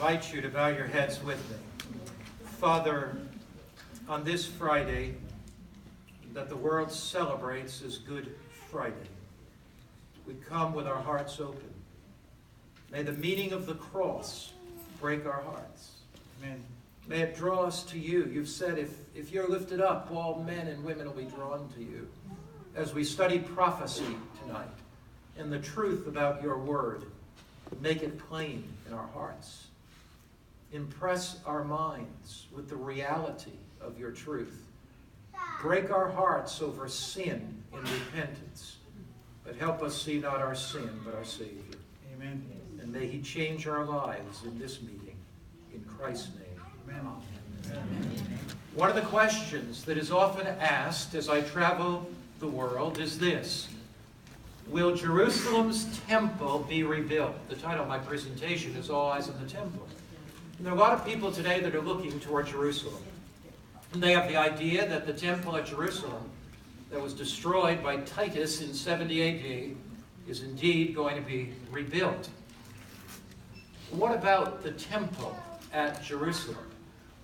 invite you to bow your heads with me. Father, on this Friday that the world celebrates as Good Friday, we come with our hearts open. May the meaning of the cross break our hearts. Amen. May it draw us to you. You've said if you're lifted up, all men and women will be drawn to you. As we study prophecy tonight and the truth about your word, make it plain in our hearts. Impress our minds with the reality of your truth. Break our hearts over sin in repentance, but help us see not our sin, but our Savior. Amen. And may he change our lives in this meeting. In Christ's name. Amen. Amen. One of the questions that is often asked as I travel the world is this: will Jerusalem's temple be rebuilt? The title of my presentation is All Eyes on the Temple. And there are a lot of people today that are looking toward Jerusalem. And they have the idea that the temple at Jerusalem that was destroyed by Titus in 70 A.D. is indeed going to be rebuilt. What about the temple at Jerusalem?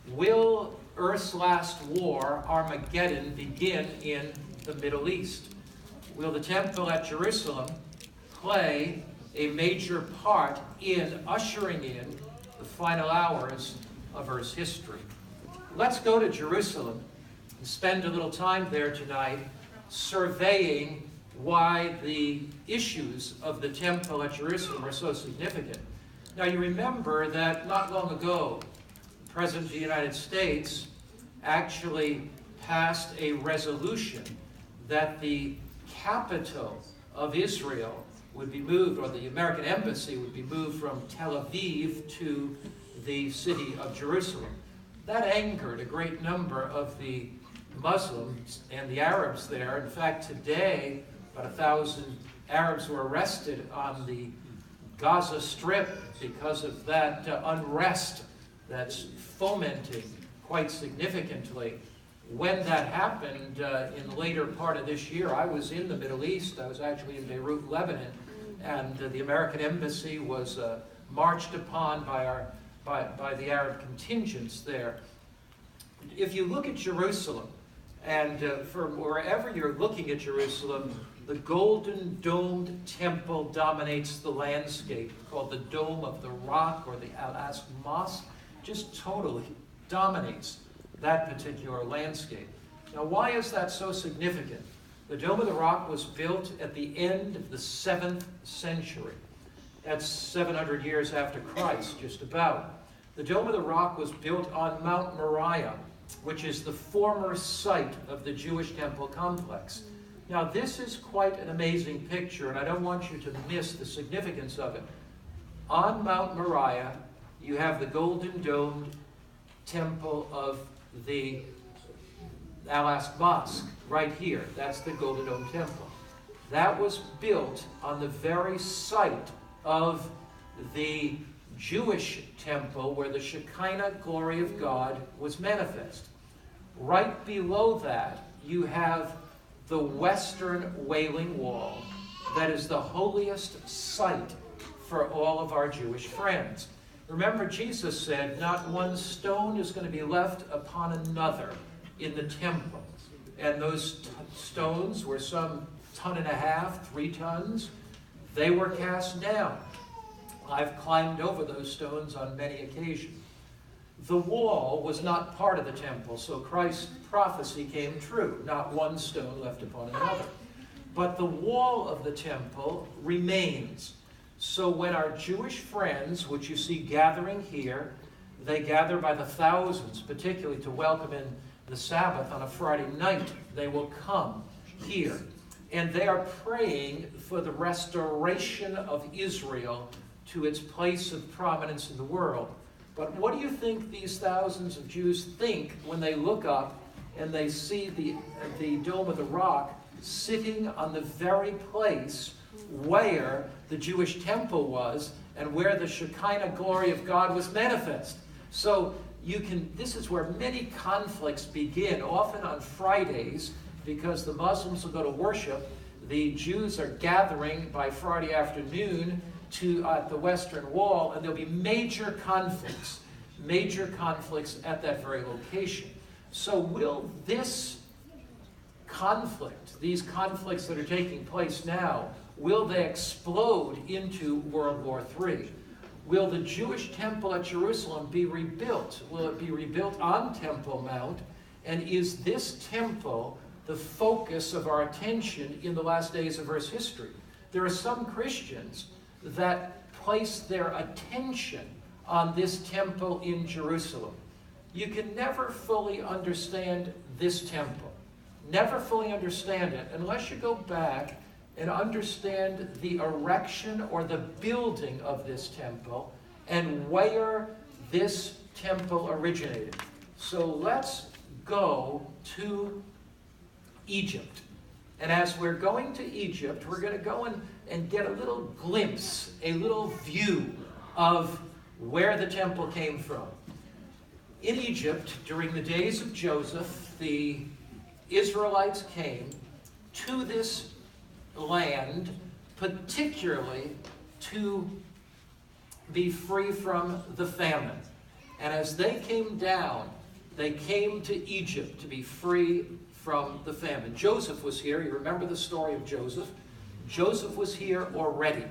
Will Earth's last war, Armageddon, begin in the Middle East? Will the temple at Jerusalem play a major part in ushering in the final hours of Earth's history? Let's go to Jerusalem and spend a little time there tonight surveying why the issues of the temple at Jerusalem are so significant. Now, you remember that not long ago, the President of the United States actually passed a resolution that the capital of Israel would be moved, or the American embassy would be moved from Tel Aviv to the city of Jerusalem. That angered a great number of the Muslims and the Arabs there. In fact, today, about 1,000 Arabs were arrested on the Gaza Strip because of that unrest that's fomenting quite significantly. When that happened in the later part of this year, I was in the Middle East. I was actually in Beirut, Lebanon, and the American embassy was marched upon by the Arab contingents there. If you look at Jerusalem, and from wherever you're looking at Jerusalem, the golden domed temple dominates the landscape, called the Dome of the Rock or the Al-Aqsa Mosque, just totally dominates that particular landscape. Now, why is that so significant? The Dome of the Rock was built at the end of the 7th century. That's 700 years after Christ, just about. The Dome of the Rock was built on Mount Moriah, which is the former site of the Jewish temple complex. Now, this is quite an amazing picture, and I don't want you to miss the significance of it. On Mount Moriah, you have the golden domed temple of the Al-Aqsa Mosque, right here. That's the Golden Dome Temple. That was built on the very site of the Jewish temple where the Shekinah glory of God was manifest. Right below that, you have the Western Wailing Wall that is the holiest site for all of our Jewish friends. Remember, Jesus said, not one stone is going to be left upon another in the temple. And those stones were some 1.5 tons, 3 tons. They were cast down. I've climbed over those stones on many occasions. The wall was not part of the temple, so Christ's prophecy came true. Not one stone left upon another. But the wall of the temple remains. So when our Jewish friends, which you see gathering here, they gather by the thousands, particularly to welcome in the Sabbath on a Friday night, they will come here. And they are praying for the restoration of Israel to its place of prominence in the world. But what do you think these thousands of Jews think when they look up and they see the Dome of the Rock sitting on the very place where the Jewish temple was and where the Shekinah glory of God was manifest? So this is where many conflicts begin, often on Fridays, because the Muslims will go to worship. The Jews are gathering by Friday afternoon at the Western Wall, and there'll be major conflicts at that very location. So will this conflict, these conflicts that are taking place now, will they explode into World War III? Will the Jewish temple at Jerusalem be rebuilt? Will it be rebuilt on Temple Mount? And is this temple the focus of our attention in the last days of Earth's history? There are some Christians that place their attention on this temple in Jerusalem. You can never fully understand this temple, never fully understand it, unless you go back and understand the erection or the building of this temple and where this temple originated. So let's go to Egypt. And as we're going to Egypt, we're going to go and get a little glimpse, a little view of where the temple came from. In Egypt, during the days of Joseph, the Israelites came to this land, particularly to be free from the famine. And as they came down, they came to Egypt to be free from the famine. Joseph was here. You remember the story of Joseph? Joseph was here already.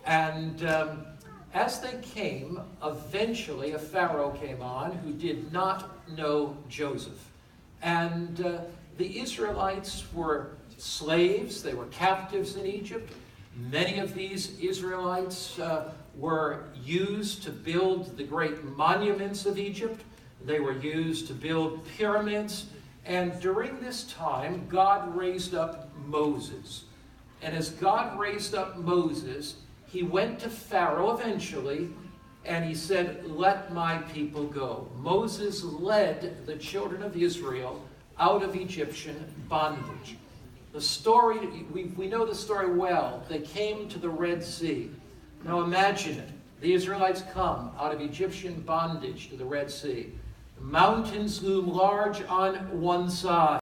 And as they came, eventually a Pharaoh came on who did not know Joseph. And the Israelites were slaves. They were captives in Egypt. Many of these Israelites were used to build the great monuments of Egypt. They were used to build pyramids. And during this time, God raised up Moses. And as God raised up Moses, he went to Pharaoh eventually, and he said, "Let my people go." Moses led the children of Israel out of Egyptian bondage. The story, we know the story well. They came to the Red Sea. Now imagine it. The Israelites come out of Egyptian bondage to the Red Sea. The mountains loom large on one side.